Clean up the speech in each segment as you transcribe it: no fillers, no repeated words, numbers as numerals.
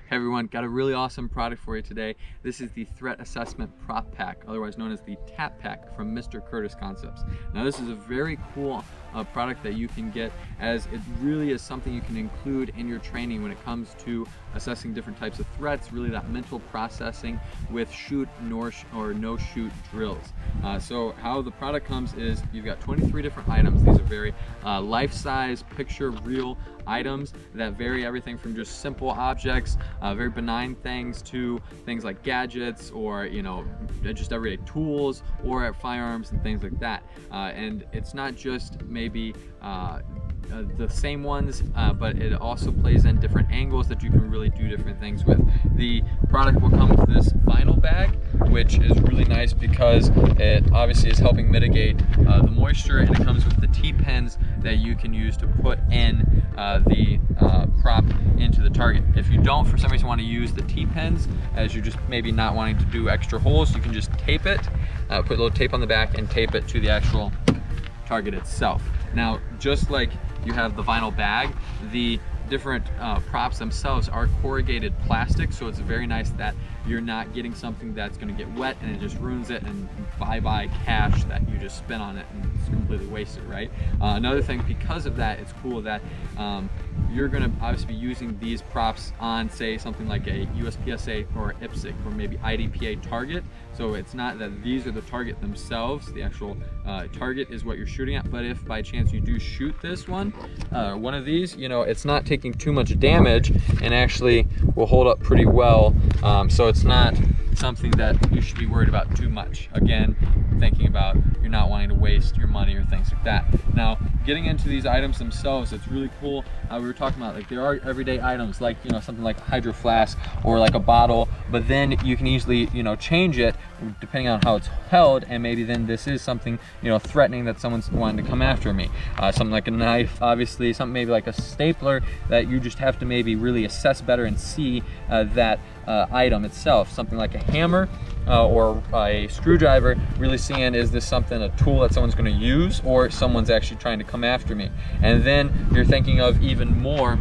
Hey everyone, got a really awesome product for you today. This is the Threat Assessment Prop Pack, otherwise known as the TAP Pack from Mr. Curtis Concepts. Now this is a very cool product that you can get, as it really is something you can include in your training when it comes to assessing different types of threats, really that mental processing with shoot or no shoot drills. So how the product comes is you've got 23 different items. These are very life-size, picture real items that vary everything from just simple objects, very benign things, to things like gadgets or just everyday tools or firearms and things like that. And it's not just maybe the same ones, but it also plays in different angles that you can really do different things with. The product will come with this vinyl bag, which is really nice because it obviously is helping mitigate the moisture, and it comes with the T-pins that you can use to put in the prop into the target. If you don't, for some reason, want to use the T-pins, as you're just maybe not wanting to do extra holes, you can just tape it, put a little tape on the back and tape it to the actual target itself. Now, just like you have the vinyl bag, the different props themselves are corrugated plastic, so it's very nice that you're not getting something that's going to get wet and it just ruins it, and bye-bye cash that you just spent on it and it's completely wasted, right? Another thing, because of that, it's cool that you're going to obviously be using these props on, say, something like a USPSA or IPSC or maybe IDPA target. So it's not that these are the target themselves, the actual target is what you're shooting at, but if by chance you do shoot this one of these, it's not taking too much damage and actually will hold up pretty well. So it's not something that you should be worried about too much. Again, thinking about you're not wanting to waste your money or things like that. Now, getting into these items themselves, it's really cool. We were talking about, like, there are everyday items like something like a hydro flask or like a bottle, but then you can easily change it depending on how it's held, and maybe then this is something threatening that someone's wanting to come after me. Something like a knife, obviously, something maybe like a stapler that you just have to maybe really assess better and see that item itself. Something like a hammer or a screwdriver, really seeing, is this something, a tool that someone's going to use, or someone's actually trying to come after me? And then you're thinking of even more,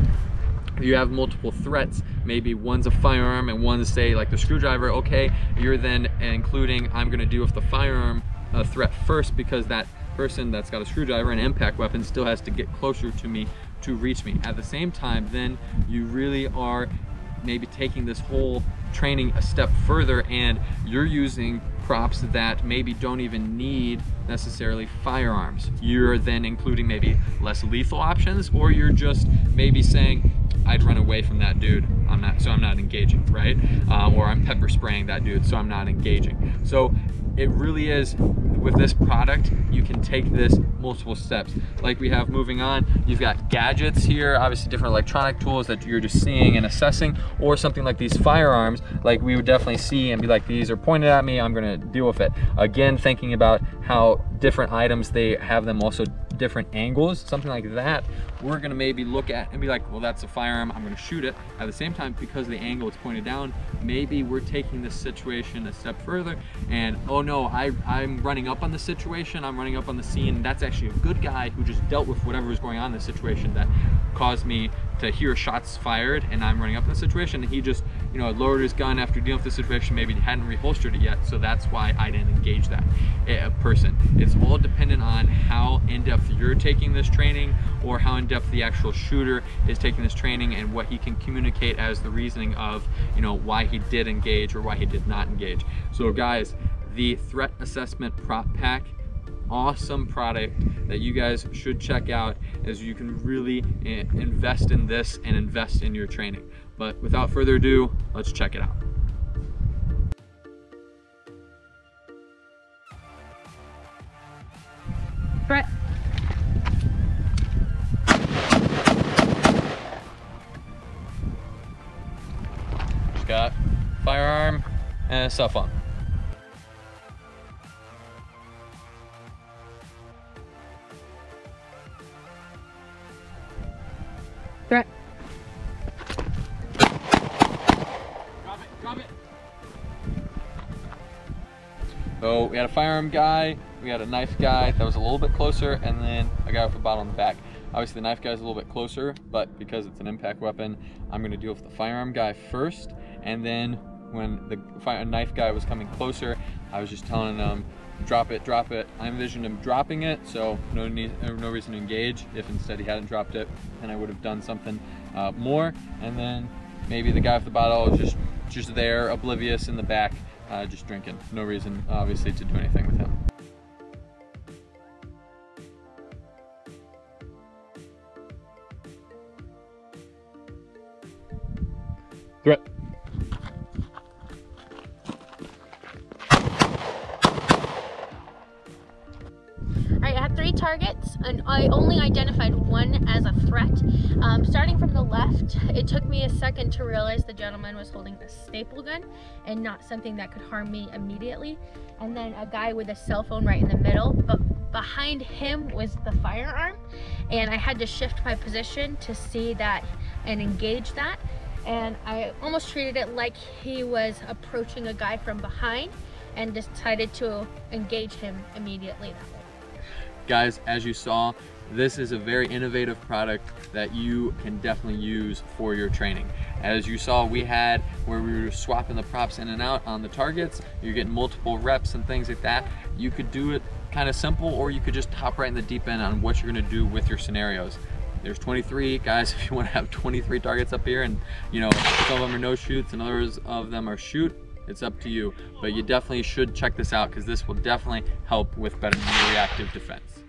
you have multiple threats, maybe one's a firearm and one's, say, like the screwdriver. Okay, you're then including, I'm going to deal with the firearm threat first, because that person that's got a screwdriver and impact weapon still has to get closer to me to reach me. At the same time, then you really are maybe taking this whole training a step further, and you're using props that maybe don't even need necessarily firearms. You're then including maybe less lethal options, or you're just maybe saying, I'd run away from that dude, I'm not engaging, right? Or I'm pepper spraying that dude, so I'm not engaging. So it really is, with this product, you can take this multiple steps. Like we have, moving on, you've got gadgets here, obviously different electronic tools that you're just seeing and assessing, or something like these firearms, like we would definitely see and be like, these are pointed at me, I'm gonna deal with it. Again, thinking about how different items, they have them also different angles, something like that, we're gonna maybe look at and be like, well, that's a firearm, I'm gonna shoot it. At the same time, because of the angle it's pointed down, maybe we're taking this situation a step further, and oh no, I'm running up on the situation, I'm running up on the scene, that's actually a good guy who just dealt with whatever was going on in the situation that caused me to hear shots fired, and I'm running up in the situation, and he just lowered his gun after dealing with the situation, maybe he hadn't reholstered it yet, so that's why I didn't engage that person. It's all dependent on how in-depth you're taking this training, or how in-depth the actual shooter is taking this training, and what he can communicate as the reasoning of why he did engage or why he did not engage. So guys, the Threat Assessment Prop Pack, awesome product that you guys should check out, as you can really invest in this and invest in your training. But without further ado, let's check it out. Brett. Just got firearm and a cell phone. Threat. Drop it. So we had a firearm guy, we had a knife guy that was a little bit closer, and then a guy with a bottle in the back. Obviously the knife guy is a little bit closer, but because it's an impact weapon, I'm gonna deal with the firearm guy first, and then when the knife guy was coming closer, I was just telling him, drop it, drop it. I envisioned him dropping it, so no reason to engage. If instead he hadn't dropped it, then I would have done something more, and then maybe the guy with the bottle was just there, oblivious in the back, just drinking. No reason, obviously, to do anything with him. Threat. Alright, I had 3 targets and I only identified one as a threat. Starting from the left, it took me a second to realize the gentleman was holding a staple gun and not something that could harm me immediately. And then a guy with a cell phone right in the middle, but behind him was the firearm, and I had to shift my position to see that and engage that. And I almost treated it like he was approaching a guy from behind and decided to engage him immediately that way. Guys, as you saw, this is a very innovative product that you can definitely use for your training. As you saw, we had where we were swapping the props in and out on the targets. You're getting multiple reps and things like that. You could do it kind of simple, or you could just hop right in the deep end on what you're gonna do with your scenarios. There's 23, guys. If you want to have 23 targets up here, and you know, some of them are no shoots and others of them are shoot, it's up to you. But you definitely should check this out, because this will definitely help with better reactive defense.